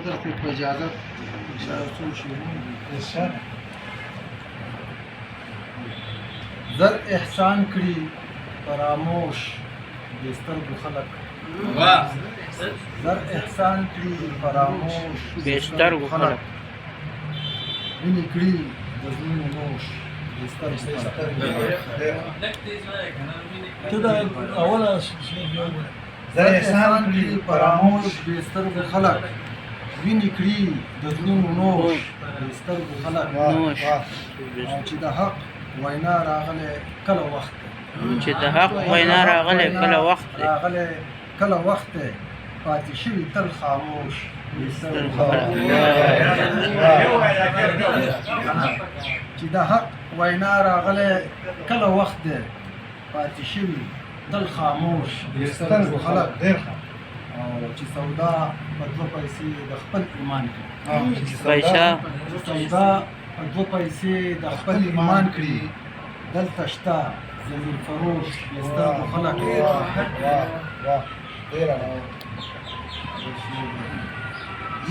صدر في اجازه څو شي زر احسان کړي فراموش د سترګو خلک زر احسان کړي فراموش د سترګو خلک ویني کړي د زړونو نوش د سترګو خلک ته دا اوله زر احسان کړي فراموش د سترګو خلک ویني کړي د زړونو نوش د سترګو خلک نوش چې د حق وینا راغله کله وخت چې د حق وینا راغله کله وخت راغله کله وخت پاتې شوي تل خاموش چې د حق وینا راغله کله وخت پاتې شوي تل خاموش سترګو خلک او چې سودا په دوه پیسې د خپل ایمان کړي سودا په دوه پیسې د خپل ایمان کړي دلته شته زمین فروش سترګو خلک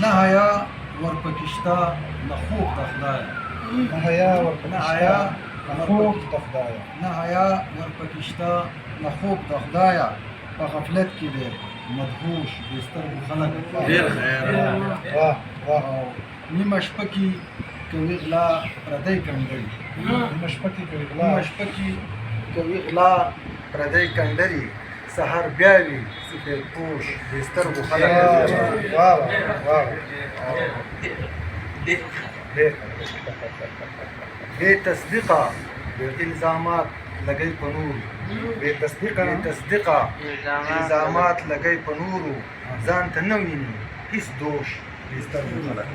نه حیا ورپکې شته نه خوب د خدای نه حیا ورپکې شته نه خوب د خدایه په غفلت کې دی مدهوش د سترګو خلک نیمه شپه کې کوي غلا پردی کنډري نیمه شپه کې کوي غلا پردی کنډري سحر بیا وي سفید پوش د سترګو خلک بې تصدیقه الزامات لګی په نور بې تصدیقه الزامات لګی په نورو ځان ته نه ویني هیڅ دوش د سترګو خلک